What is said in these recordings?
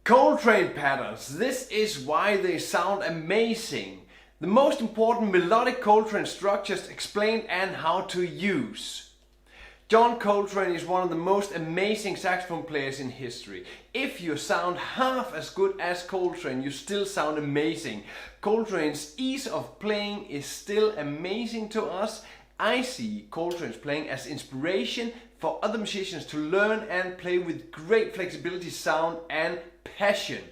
Coltrane patterns. This is why they sound amazing. The most important melodic Coltrane structures explained and how to use. John Coltrane is one of the most amazing saxophone players in history. If you sound half as good as Coltrane, you still sound amazing. Coltrane's ease of playing is still amazing to us. I see Coltrane's playing as inspiration for other musicians to learn and play with great flexibility, sound and passion.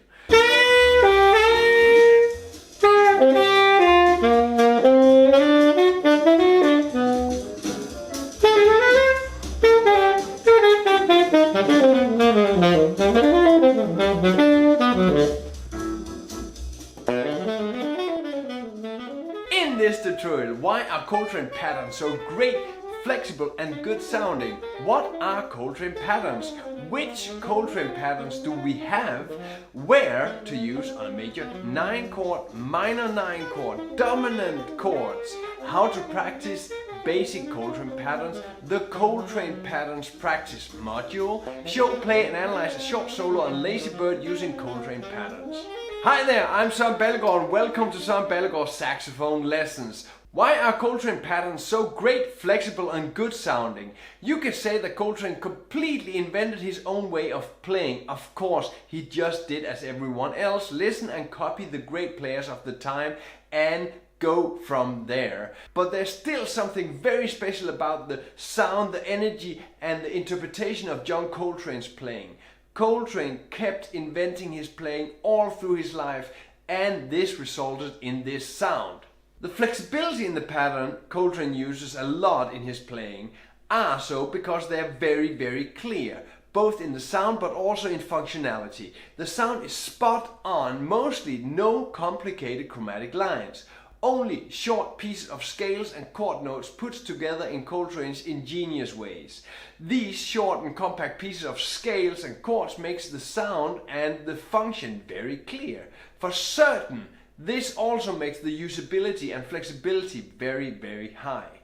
In this tutorial, why are Coltrane patterns so great, flexible and good sounding? What are Coltrane patterns? Which Coltrane patterns do we have? Where to use on a major 9 chord, minor 9 chord, dominant chords? How to practice basic Coltrane patterns, the Coltrane patterns practice module, show, play and analyze a short solo on Lazy Bird using Coltrane patterns. Hi there, I'm Søren and welcome to Søren Saxophone Lessons. Why are Coltrane patterns so great, flexible and good sounding? You could say that Coltrane completely invented his own way of playing. Of course, he just did as everyone else, listen and copy the great players of the time and go from there. But there's still something very special about the sound, the energy and the interpretation of John Coltrane's playing. Coltrane kept inventing his playing all through his life, and this resulted in this sound. The flexibility in the pattern Coltrane uses a lot in his playing are so because they are very clear, both in the sound but also in functionality. The sound is spot on, mostly no complicated chromatic lines. Only short pieces of scales and chord notes put together in Coltrane's ingenious ways. These short and compact pieces of scales and chords makes the sound and the function very clear. For certain, this also makes the usability and flexibility very high.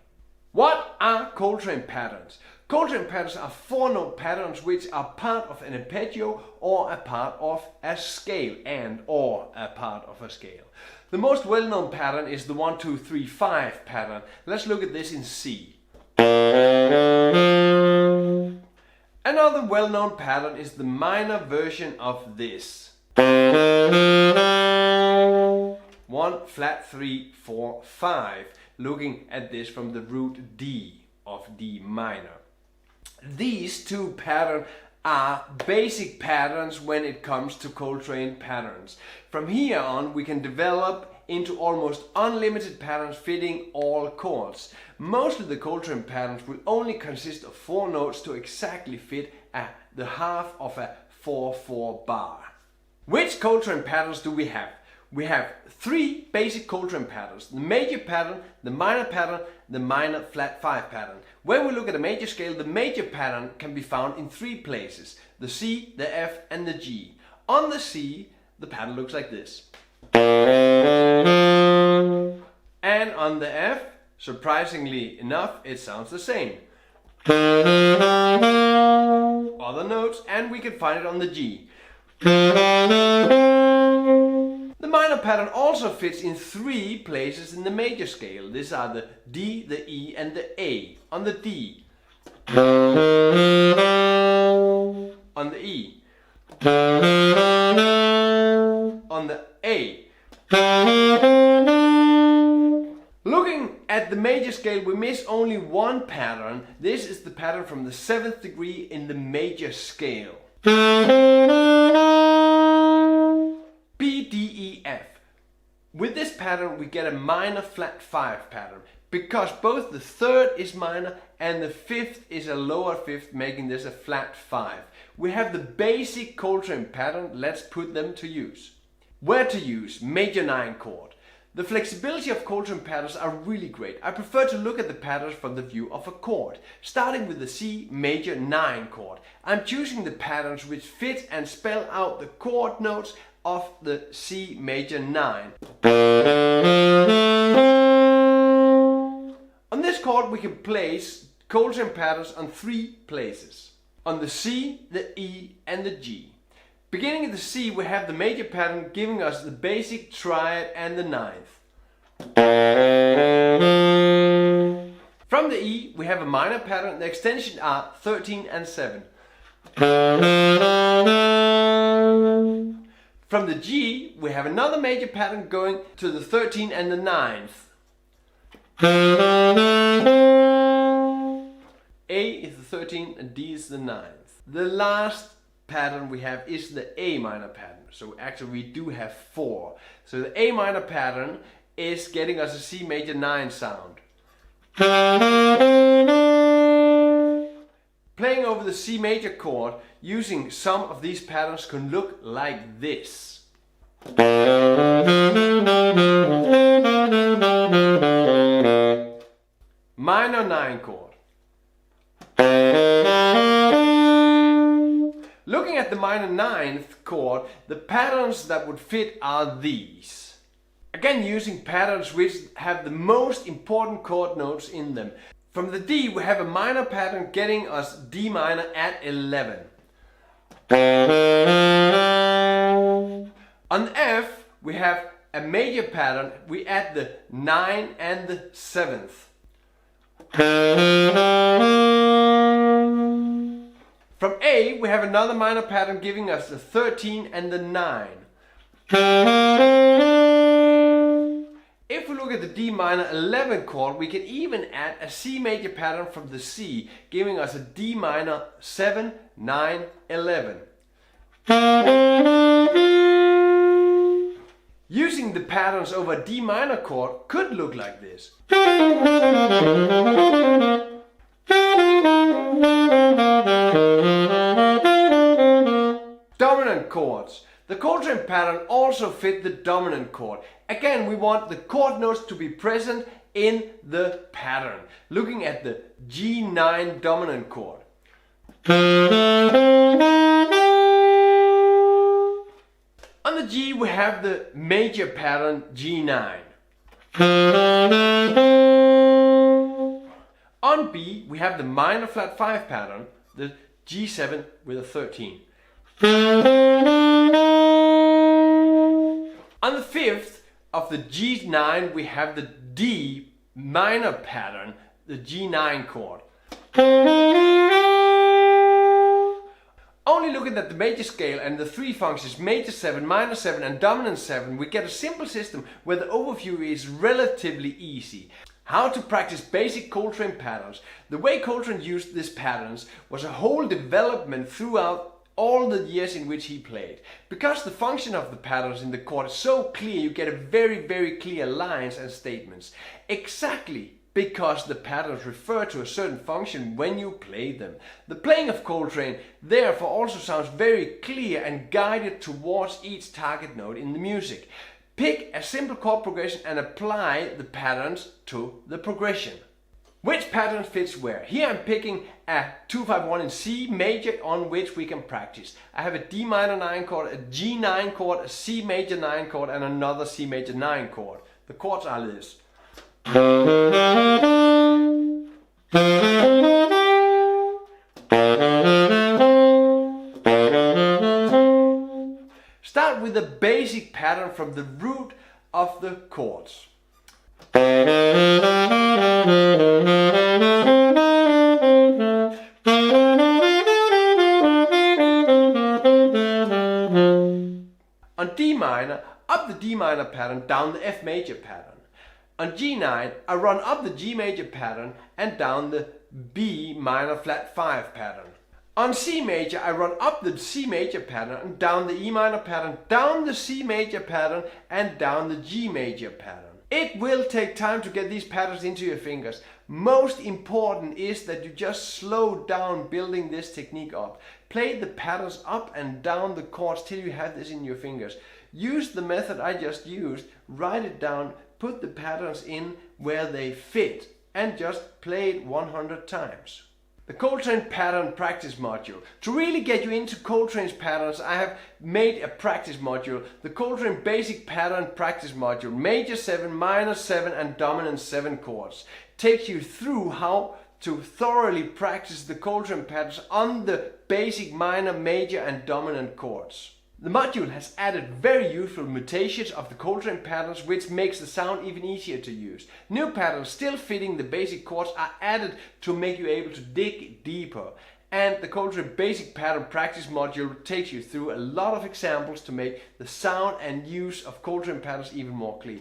What are Coltrane patterns? Coltrane patterns are 4-note patterns which are part of an arpeggio or a part of a scale or a part of a scale. The most well-known pattern is the 1-2-3-5 pattern. Let's look at this in C. Another well-known pattern is the minor version of this. 1 flat 3 4 5, looking at this from the root D of D minor. These two patterns are basic patterns when it comes to Coltrane patterns. From here on we can develop into almost unlimited patterns fitting all chords. Most of the Coltrane patterns will only consist of 4 notes to exactly fit the half of a 4/4 bar. Which Coltrane patterns do we have? We have 3 basic Coltrane patterns: the major pattern, the minor flat 5 pattern. When we look at a major scale, the major pattern can be found in 3 places: the C, the F and the G. On the C, the pattern looks like this. And on the F, surprisingly enough, it sounds the same. Other notes, and we can find it on the G. The minor pattern also fits in 3 places in the major scale. These are the D, the E and the A. On the D. On the E. On the A. Looking at the major scale, we miss only one pattern. This is the pattern from the 7th degree in the major scale. B, D, E, F. With this pattern we get a minor flat 5 pattern, because both the 3rd is minor and the 5th is a lower 5th, making this a flat 5. We have the basic Coltrane pattern. Let's put them to use. Where to use? Major 9 chord. The flexibility of Coltrane patterns are really great. I prefer to look at the patterns from the view of a chord. Starting with the C major 9 chord, I'm choosing the patterns which fit and spell out the chord notes of the C major 9. On this chord we can place Coltrane patterns on 3 places: on the C, the E and the G. Beginning of the C, we have the major pattern giving us the basic triad and the ninth. From the E, we have a minor pattern. The extensions are 13 and 7. From the G, we have another major pattern going to the 13 and the 9th. A is the 13 and D is the 9th. The last pattern we have is the A minor pattern. So actually we do have 4. So the A minor pattern is getting us a C major 9 sound. Playing over the C major chord using some of these patterns can look like this. Minor 9 chord. Looking at the minor 9th chord, the patterns that would fit are these. Again, using patterns which have the most important chord notes in them. From the D, we have a minor pattern getting us D minor at 11. On F, we have a major pattern. We add the 9 and the 7th. From A, we have another minor pattern giving us the 13 and the 9. If we look at the D minor 11 chord, we can even add a C major pattern from the C, giving us a D minor 7, 9, 11. Using the patterns over a D minor chord could look like this. Dominant chords. The Coltrane pattern also fit the dominant chord. Again, we want the chord notes to be present in the pattern. Looking at the G9 dominant chord. On the G, we have the major pattern G9. On B, we have the minor flat 5 pattern, the G7 with a 13. On the 5th of the G9, we have the D minor pattern, the G9 chord. Only looking at the major scale and the three functions, major 7, minor 7 and dominant 7, we get a simple system where the overview is relatively easy. How to practice basic Coltrane patterns. The way Coltrane used these patterns was a whole development throughout all the years in which he played. Because the function of the patterns in the chord is so clear, you get a very clear lines and statements. Exactly because the patterns refer to a certain function when you play them. The playing of Coltrane therefore also sounds very clear and guided towards each target note in the music. Pick a simple chord progression and apply the patterns to the progression. Which pattern fits where? Here I'm picking a 2-5-1 in C major on which we can practice. I have a D minor 9 chord, a G9 chord, a C major 9 chord and another C major 9 chord. The chords are this. Start with the basic pattern from the root of the chords. On D minor, up the D minor pattern, down the F major pattern. On G9, I run up the G major pattern and down the B minor flat 5 pattern. On C major, I run up the C major pattern and down the E minor pattern, down the C major pattern and down the G major pattern. It will take time to get these patterns into your fingers. Most important is that you just slow down building this technique up. Play the patterns up and down the chords till you have this in your fingers. Use the method I just used, write it down, put the patterns in where they fit and just play it 100 times. The Coltrane pattern practice module. To really get you into Coltrane's patterns, I have made a practice module, the Coltrane basic pattern practice module, major 7, minor 7 and dominant 7 chords. Takes you through how to thoroughly practice the Coltrane patterns on the basic minor, major and dominant chords. The module has added very useful mutations of the Coltrane patterns, which makes the sound even easier to use. New patterns still fitting the basic chords are added to make you able to dig deeper. And the Coltrane basic pattern practice module takes you through a lot of examples to make the sound and use of Coltrane patterns even more clear.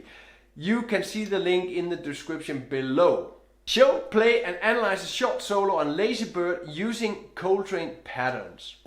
You can see the link in the description below. Show, play and analyze a short solo on Lazy Bird using Coltrane patterns.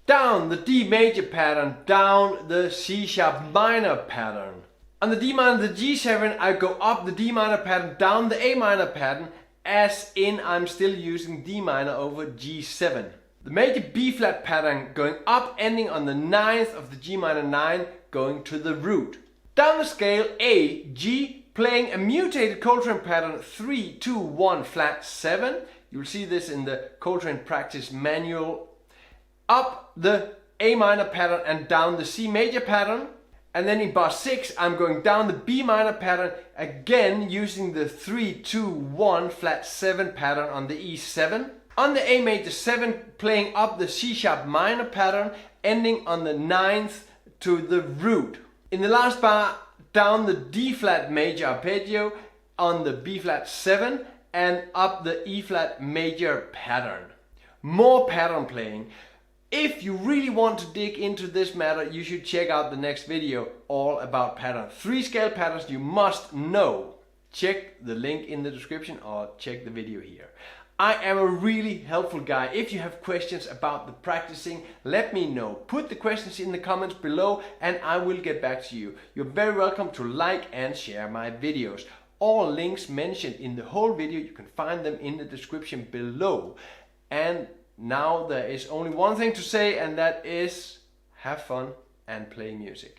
Down the D major pattern, down the C sharp minor pattern. On the D minor, the G7, I go up the D minor pattern, down the A minor pattern, as in I'm still using D minor over G7. The major B flat pattern going up, ending on the 9th of the G minor 9, going to the root. Down the scale, A, G, playing a mutated Coltrane pattern 3, 2, 1, flat 7. You'll see this in the Coltrane practice manual. Up the A minor pattern and down the C major pattern. And then in bar 6 I'm going down the B minor pattern, again using the 3, 2, 1, flat 7 pattern on the E7. On the A major 7, playing up the C sharp minor pattern, ending on the 9th to the root. In the last bar, down the D flat major arpeggio on the B flat 7 and up the E flat major pattern. More pattern playing. If you really want to dig into this matter, you should check out the next video all about patterns. 3 scale patterns you must know. Check the link in the description or check the video here. I am a really helpful guy. If you have questions about the practicing, let me know. Put the questions in the comments below and I will get back to you. You're very welcome to like and share my videos. All links mentioned in the whole video, you can find them in the description below. And now there is only one thing to say, and that is have fun and play music.